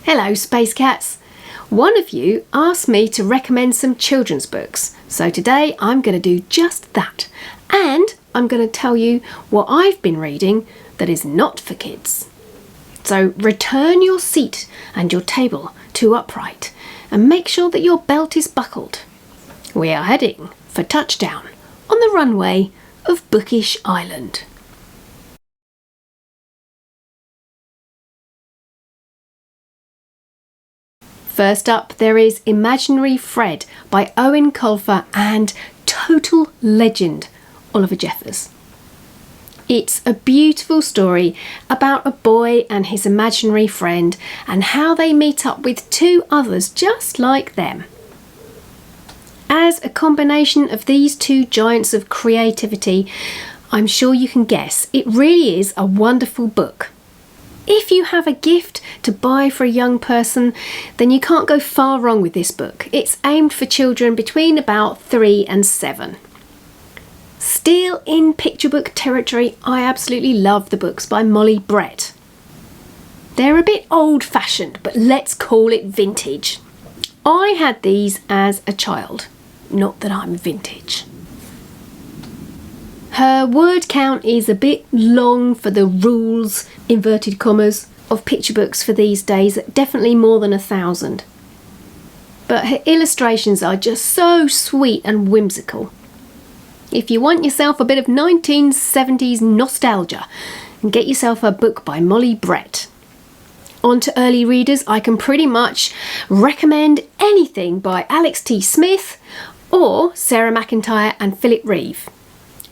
Hello, Space Cats. One of you asked me to recommend some children's books, so today I'm going to do just that. And I'm going to tell you what I've been reading that is not for kids. So return your seat and your table to upright and make sure that your belt is buckled. We are heading for touchdown on the runway of Bookish Island. First up, there is Imaginary Fred by Owen Colfer and total legend Oliver Jeffers. It's a beautiful story about a boy and his imaginary friend and how they meet up with two others just like them. As a combination of these two giants of creativity, I'm sure you can guess it really is a wonderful book. If you have a gift to buy for a young person, then you can't go far wrong with this book. It's aimed for children between about 3 and 7. Still in picture book territory, I absolutely love the books by Molly Brett. They're a bit old-fashioned, but let's call it vintage. I had these as a child, not that I'm vintage. Her word count is a bit long for the rules, inverted commas, of picture books for these days, definitely more than 1,000. But her illustrations are just so sweet and whimsical. If you want yourself a bit of 1970s nostalgia, get yourself a book by Molly Brett. On to early readers, I can pretty much recommend anything by Alex T. Smith or Sarah McIntyre and Philip Reeve.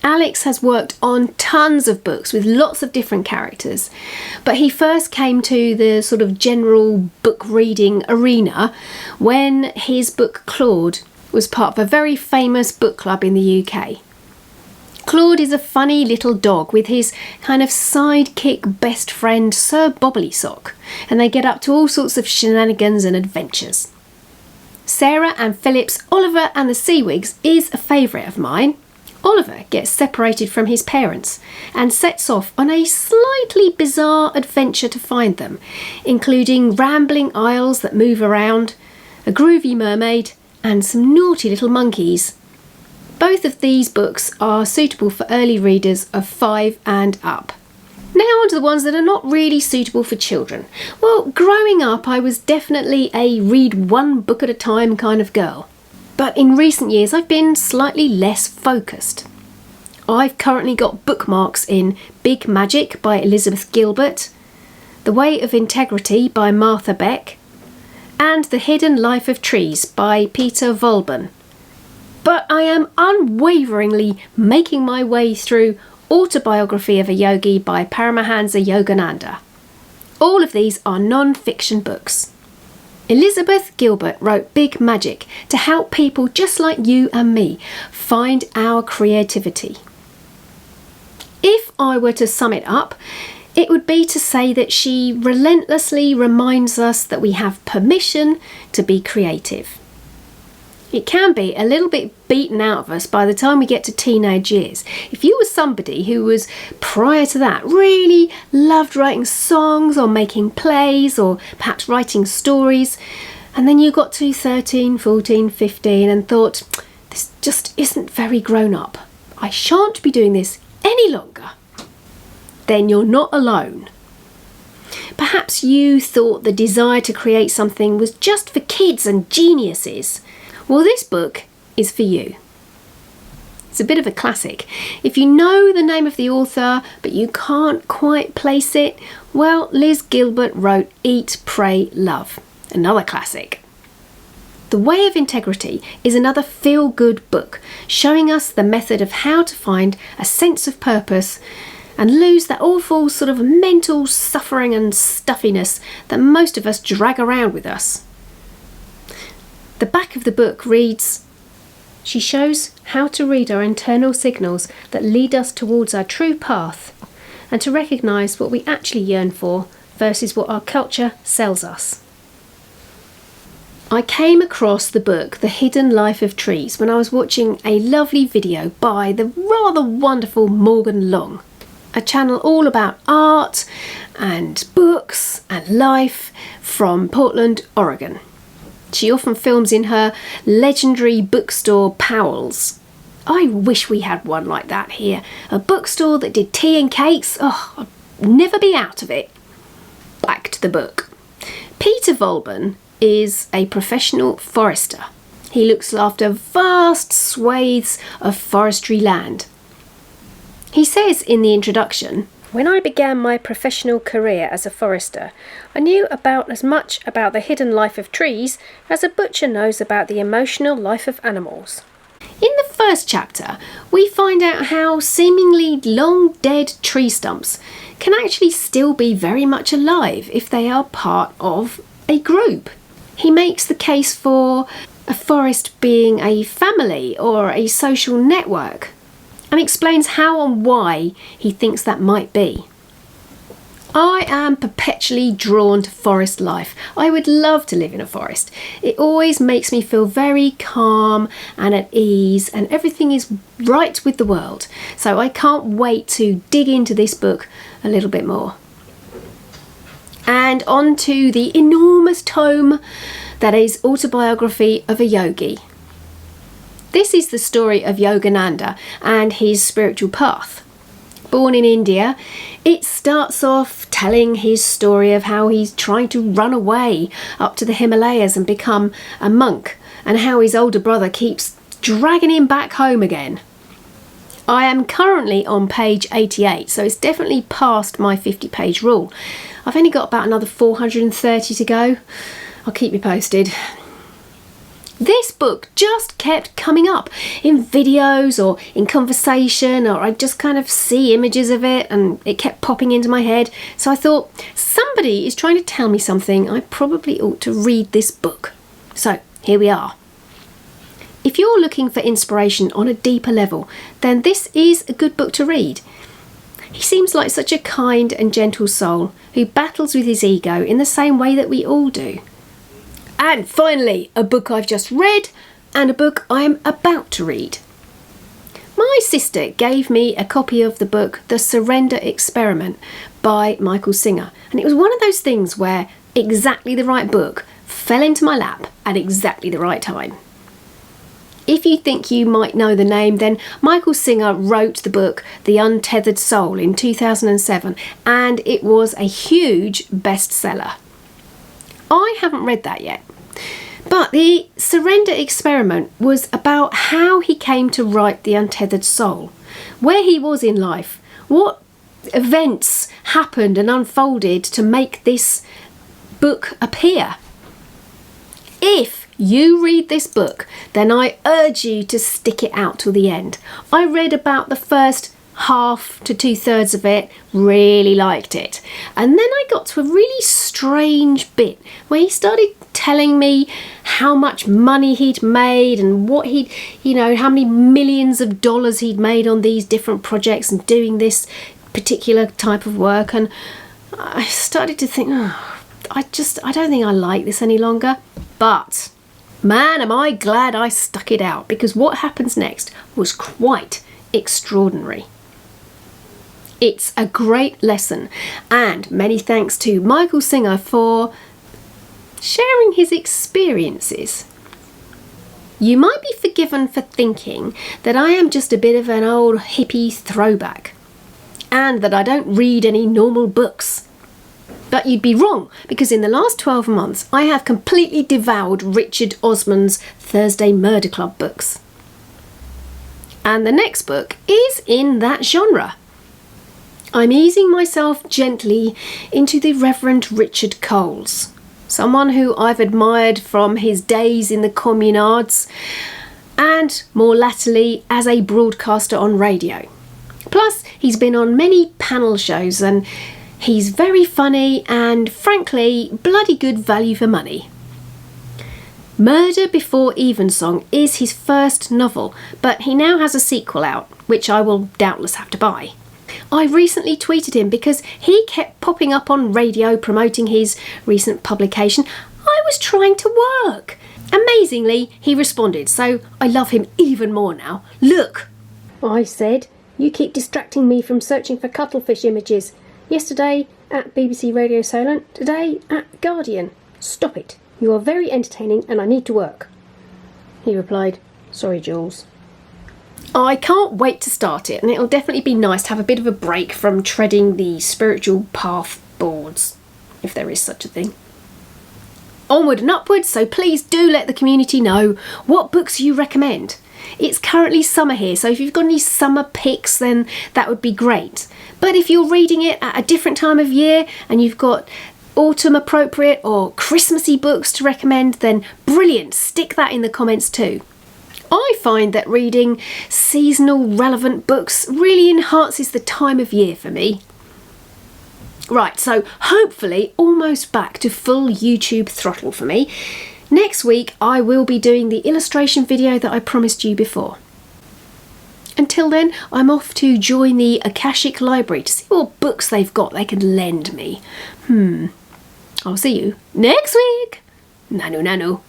Alex has worked on tons of books with lots of different characters, but he first came to the sort of general book reading arena when his book Claude was part of a very famous book club in the UK. Claude is a funny little dog with his kind of sidekick best friend Sir Bobblysock, and they get up to all sorts of shenanigans and adventures. Sarah and Philip's Oliver and the Seawigs is a favourite of mine. Oliver gets separated from his parents and sets off on a slightly bizarre adventure to find them, including rambling isles that move around, a groovy mermaid and some naughty little monkeys. Both of these books are suitable for early readers of 5 and up. Now on to the ones that are not really suitable for children. Well, growing up I was definitely a read one book at a time kind of girl. But in recent years I've been slightly less focused. I've currently got bookmarks in Big Magic by Elizabeth Gilbert, The Way of Integrity by Martha Beck, and The Hidden Life of Trees by Peter Volban. But I am unwaveringly making my way through Autobiography of a Yogi by Paramahansa Yogananda. All of these are non-fiction books. Elizabeth Gilbert wrote Big Magic to help people just like you and me find our creativity. If I were to sum it up, it would be to say that she relentlessly reminds us that we have permission to be creative. It can be a little bit beaten out of us by the time we get to teenage years. If you were somebody who was, prior to that, really loved writing songs or making plays or perhaps writing stories, and then you got to 13, 14, 15 and thought, this just isn't very grown up. I shan't be doing this any longer. Then you're not alone. Perhaps you thought the desire to create something was just for kids and geniuses. Well, this book is for you. It's a bit of a classic. If you know the name of the author, but you can't quite place it, well, Liz Gilbert wrote Eat, Pray, Love, another classic. The Way of Integrity is another feel-good book, showing us the method of how to find a sense of purpose and lose that awful sort of mental suffering and stuffiness that most of us drag around with us. The back of the book reads, "She shows how to read our internal signals that lead us towards our true path and to recognise what we actually yearn for versus what our culture sells us." I came across the book The Hidden Life of Trees when I was watching a lovely video by the rather wonderful Morgan Long, a channel all about art and books and life from Portland, Oregon. She often films in her legendary bookstore Powell's. I wish we had one like that here. A bookstore that did tea and cakes. Oh, I'd never be out of it. Back to the book. Peter Volban is a professional forester. He looks after vast swathes of forestry land. He says in the introduction, "When I began my professional career as a forester, I knew about as much about the hidden life of trees as a butcher knows about the emotional life of animals." In the first chapter, we find out how seemingly long dead tree stumps can actually still be very much alive if they are part of a group. He makes the case for a forest being a family or a social network, and explains how and why he thinks that might be. I am perpetually drawn to forest life. I would love to live in a forest. It always makes me feel very calm and at ease, and everything is right with the world. So I can't wait to dig into this book a little bit more. And on to the enormous tome that is Autobiography of a Yogi. This is the story of Yogananda and his spiritual path. Born in India, it starts off telling his story of how he's trying to run away up to the Himalayas and become a monk, and how his older brother keeps dragging him back home again. I am currently on page 88, so it's definitely past my 50-page rule. I've only got about another 430 to go. I'll keep you posted. This book just kept coming up in videos or in conversation, or I'd just kind of see images of it and it kept popping into my head. So I thought, somebody is trying to tell me something. I probably ought to read this book. So here we are. If you're looking for inspiration on a deeper level, then this is a good book to read. He seems like such a kind and gentle soul who battles with his ego in the same way that we all do. And finally, a book I've just read and a book I'm about to read. My sister gave me a copy of the book The Surrender Experiment by Michael Singer, and it was one of those things where exactly the right book fell into my lap at exactly the right time. If you think you might know the name, then Michael Singer wrote the book The Untethered Soul in 2007, and it was a huge bestseller. I haven't read that yet, but The Surrender Experiment was about how he came to write The Untethered Soul, where he was in life, what events happened and unfolded to make this book appear. If you read this book, then I urge you to stick it out till the end. I read about the first half to 2/3 of it, really liked it. And then I got to a really strange bit where he started telling me how much money he'd made and what he'd, how many millions of dollars he'd made on these different projects and doing this particular type of work. And I started to think, I don't think I like this any longer. But man, am I glad I stuck it out, because what happens next was quite extraordinary. It's a great lesson, and many thanks to Michael Singer for sharing his experiences. You might be forgiven for thinking that I am just a bit of an old hippie throwback, and that I don't read any normal books. But you'd be wrong, because in the last 12 months I have completely devoured Richard Osman's Thursday Murder Club books. And the next book is in that genre. I'm easing myself gently into the Reverend Richard Coles, someone who I've admired from his days in the communards and more latterly as a broadcaster on radio. Plus, he's been on many panel shows and he's very funny and, frankly, bloody good value for money. Murder Before Evensong is his first novel, but he now has a sequel out, which I will doubtless have to buy. I recently tweeted him because he kept popping up on radio promoting his recent publication. I was trying to work. Amazingly, he responded, so I love him even more now. Look, I said, you keep distracting me from searching for cuttlefish images. Yesterday at BBC Radio Solent, today at Guardian. "Stop it. You are very entertaining and I need to work." He replied, "Sorry, Jules." I can't wait to start it, and it'll definitely be nice to have a bit of a break from treading the spiritual path boards, if there is such a thing. Onward and upwards, so please do let the community know what books you recommend. It's currently summer here, so if you've got any summer picks, then that would be great. But if you're reading it at a different time of year and you've got autumn appropriate or Christmassy books to recommend, then brilliant, stick that in the comments too. I find that reading seasonal relevant books really enhances the time of year for me. Right, so hopefully almost back to full YouTube throttle for me. Next week I will be doing the illustration video that I promised you before. Until then, I'm off to join the Akashic Library to see what books they've got they can lend me. I'll see you next week. Nanu nanu.